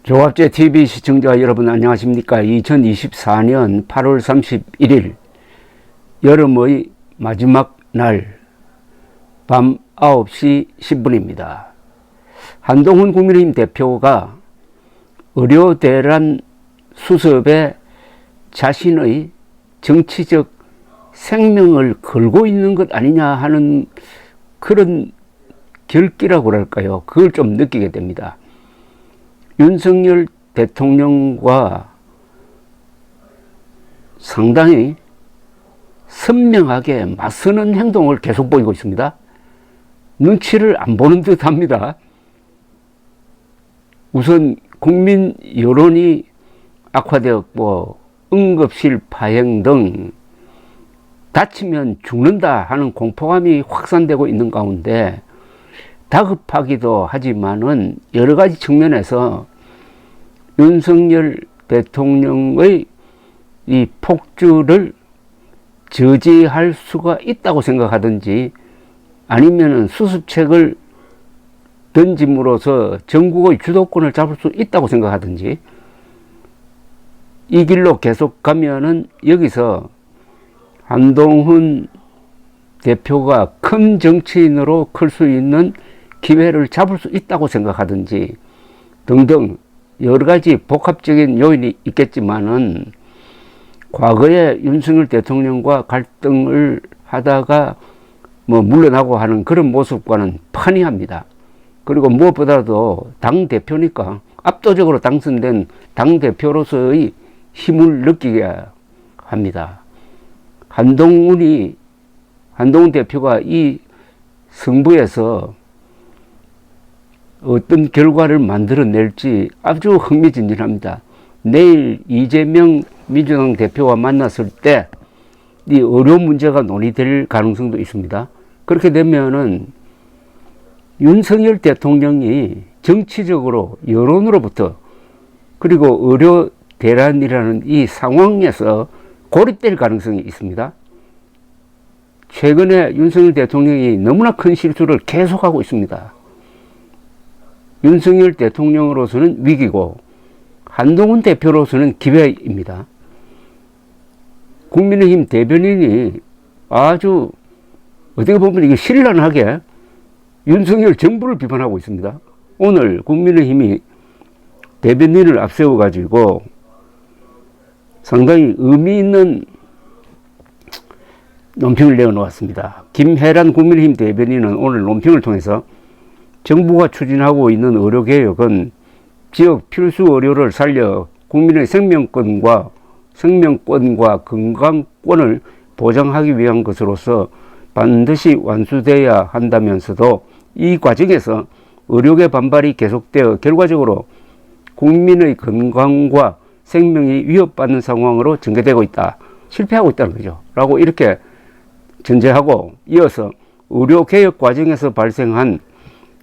조갑제 TV 시청자 여러분 안녕하십니까. 2024년 8월 31일 여름의 마지막 날 밤 9시 10분입니다. 한동훈 국민의힘 대표가 의료대란 수습에 자신의 정치적 생명을 걸고 있는 것 아니냐 하는 그런 결기라고 할까요? 그걸 좀 느끼게 됩니다. 윤석열 대통령과 상당히 선명하게 맞서는 행동을 계속 보이고 있습니다. 눈치를 안 보는 듯 합니다. 우선 국민 여론이 악화되었고 응급실 파행 등 다치면 죽는다 하는 공포감이 확산되고 있는 가운데 다급하기도 하지만은 여러 가지 측면에서 윤석열 대통령의 이 폭주를 저지할 수가 있다고 생각하든지 아니면은 수습책을 던짐으로써 전국의 주도권을 잡을 수 있다고 생각하든지 이 길로 계속 가면은 여기서 한동훈 대표가 큰 정치인으로 클 수 있는 기회를 잡을 수 있다고 생각하든지 등등 여러 가지 복합적인 요인이 있겠지만은 과거에 윤석열 대통령과 갈등을 하다가 물러나고 하는 그런 모습과는 판이합니다. 그리고 무엇보다도 당대표니까 압도적으로 당선된 당대표로서의 힘을 느끼게 합니다. 한동훈 대표가 이 승부에서 어떤 결과를 만들어낼지 아주 흥미진진합니다. 내일 이재명 민주당 대표와 만났을 때 이 의료 문제가 논의될 가능성도 있습니다. 그렇게 되면은 윤석열 대통령이 정치적으로 여론으로부터 그리고 의료 대란이라는 이 상황에서 고립될 가능성이 있습니다. 최근에 윤석열 대통령이 너무나 큰 실수를 계속하고 있습니다. 윤석열 대통령으로서는 위기고 한동훈 대표로서는 기회입니다. 국민의힘 대변인이 아주 어떻게 보면 이게 신랄하게 윤석열 정부를 비판하고 있습니다. 오늘 국민의힘이 대변인을 앞세워 가지고 상당히 의미 있는 논평을 내어놓았습니다. 김혜란 국민의힘 대변인은 오늘 논평을 통해서 정부가 추진하고 있는 의료개혁은 지역 필수 의료를 살려 국민의 생명권과 건강권을 보장하기 위한 것으로서 반드시 완수돼야 한다면서도 이 과정에서 의료계 반발이 계속되어 결과적으로 국민의 건강과 생명이 위협받는 상황으로 전개되고 있다. 실패하고 있다는 거죠. 라고 이렇게 전제하고 이어서 의료개혁 과정에서 발생한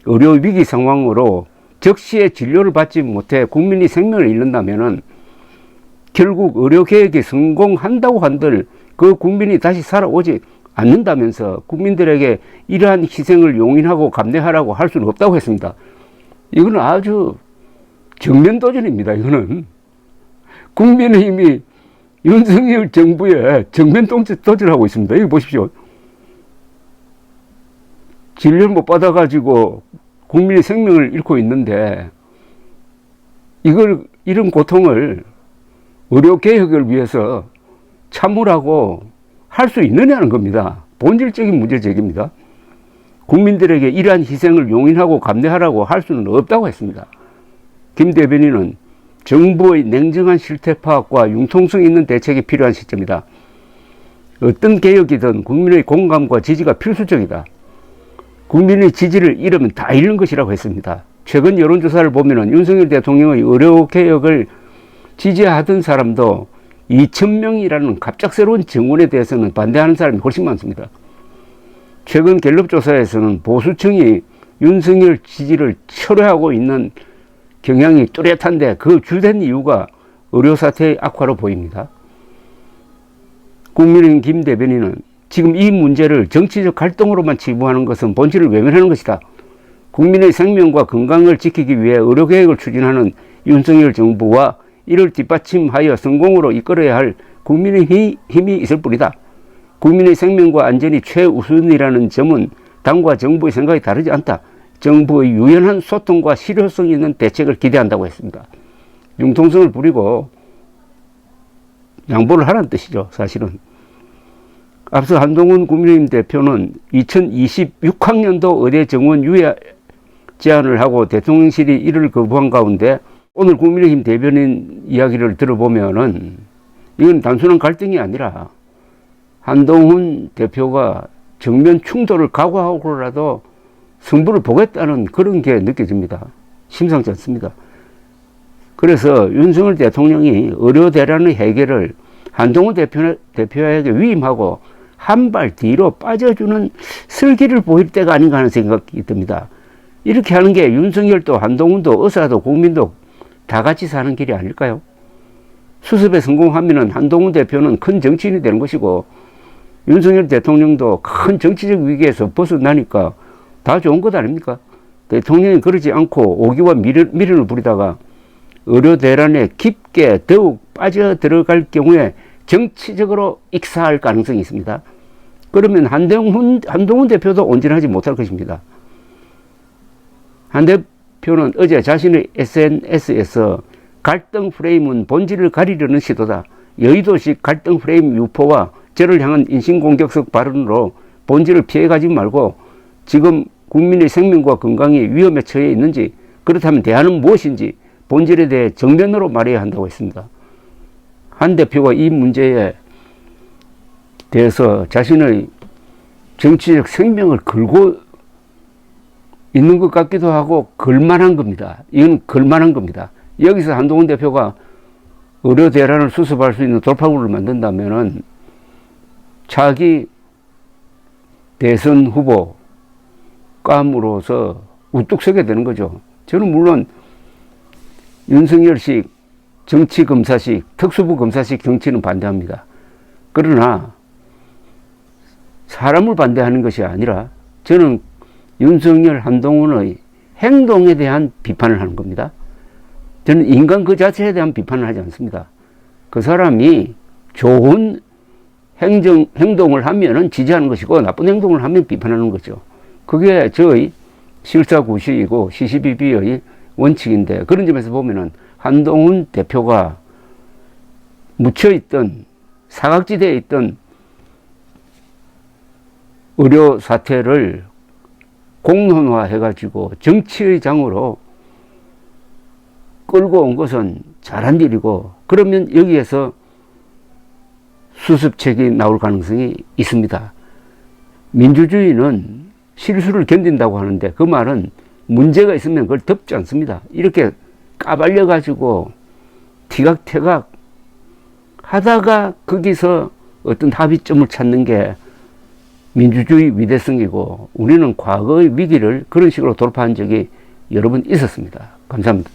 의료위기 상황으로 적시에 진료를 받지 못해 국민이 생명을 잃는다면은 결국 의료개혁이 성공한다고 한들 그 국민이 다시 살아오지 않는다면서 국민들에게 이러한 희생을 용인하고 감내하라고 할 수는 없다고 했습니다. 이거는 아주 정면도전입니다. 이거는 국민의힘이 윤석열 정부에 정면 도전하고 있습니다. 여기 보십시오. 진료를 못 받아가지고 국민의 생명을 잃고 있는데 이런 고통을 의료개혁을 위해서 참으라고 할 수 있느냐는 겁니다. 본질적인 문제 제기입니다. 국민들에게 이러한 희생을 용인하고 감내하라고 할 수는 없다고 했습니다. 김 대변인은 정부의 냉정한 실태 파악과 융통성 있는 대책이 필요한 시점이다. 어떤 개혁이든 국민의 공감과 지지가 필수적이다. 국민의 지지를 잃으면 다 잃는 것이라고 했습니다. 최근 여론조사를 보면 윤석열 대통령의 의료개혁을 지지하던 사람도 2,000명이라는 갑작스러운 정원에 대해서는 반대하는 사람이 훨씬 많습니다. 최근 갤럽 조사에서는 보수층이 윤석열 지지를 철회하고 있는 경향이 뚜렷한데 그 주된 이유가 의료사태의 악화로 보입니다. 국민의힘 김 대변인은 지금 이 문제를 정치적 갈등으로만 치부하는 것은 본질을 외면하는 것이다. 국민의 생명과 건강을 지키기 위해 의료개혁을 추진하는 윤석열 정부와 이를 뒷받침하여 성공으로 이끌어야 할 국민의 힘이 있을 뿐이다. 국민의 생명과 안전이 최우선이라는 점은 당과 정부의 생각이 다르지 않다. 정부의 유연한 소통과 실효성 있는 대책을 기대한다고 했습니다. 융통성을 부리고 양보를 하라는 뜻이죠, 사실은. 앞서 한동훈 국민의힘 대표는 2026학년도 의대 정원 유예 제안을 하고 대통령실이 이를 거부한 가운데 오늘 국민의힘 대변인 이야기를 들어보면은 이건 단순한 갈등이 아니라 한동훈 대표가 정면 충돌을 각오하고라도 승부를 보겠다는 그런 게 느껴집니다. 심상치 않습니다. 그래서 윤석열 대통령이 의료 대란의 해결을 한동훈 대표에게 위임하고 한 발 뒤로 빠져주는 슬기를 보일 때가 아닌가 하는 생각이 듭니다. 이렇게 하는 게 윤석열도 한동훈도 의사도 국민도 다 같이 사는 길이 아닐까요? 수습에 성공하면 한동훈 대표는 큰 정치인이 되는 것이고 윤석열 대통령도 큰 정치적 위기에서 벗어나니까 다 좋은 것 아닙니까? 대통령이 그러지 않고 오기와 미련을 부리다가 의료 대란에 깊게 더욱 빠져들어갈 경우에 정치적으로 익사할 가능성이 있습니다. 그러면 한동훈 대표도 온전하지 못할 것입니다. 한 대표는 어제 자신의 SNS에서 갈등 프레임은 본질을 가리려는 시도다. 여의도식 갈등 프레임 유포와 저를 향한 인신공격적 발언으로 본질을 피해가지 말고 지금 국민의 생명과 건강이 위험에 처해 있는지, 그렇다면 대안은 무엇인지 본질에 대해 정면으로 말해야 한다고 했습니다. 한 대표가 이 문제에 대해서 자신의 정치적 생명을 걸고 있는 것 같기도 하고 걸만한 겁니다. 이건 걸만한 겁니다. 여기서 한동훈 대표가 의료 대란을 수습할 수 있는 돌파구를 만든다면은 차기 대선 후보 감으로서 우뚝 서게 되는 거죠. 저는 물론 윤석열식 정치검사식, 특수부 검사식 정치는 반대합니다. 그러나 사람을 반대하는 것이 아니라 저는 윤석열, 한동훈의 행동에 대한 비판을 하는 겁니다. 저는 인간 그 자체에 대한 비판을 하지 않습니다. 그 사람이 좋은 행동을 하면은 지지하는 것이고 나쁜 행동을 하면 비판하는 거죠. 그게 저의 실사구시이고 시시비비의 원칙인데, 그런 점에서 보면은 한동훈 대표가 묻혀있던 사각지대에 있던 의료 사태를 공론화해가지고 정치의 장으로 끌고 온 것은 잘한 일이고, 그러면 여기에서 수습책이 나올 가능성이 있습니다. 민주주의는 실수를 견딘다고 하는데 그 말은 문제가 있으면 그걸 덮지 않습니다. 이렇게 까발려가지고 티각태각 하다가 거기서 어떤 합의점을 찾는 게 민주주의 위대성이고, 우리는 과거의 위기를 그런 식으로 돌파한 적이 여러 번 있었습니다. 감사합니다.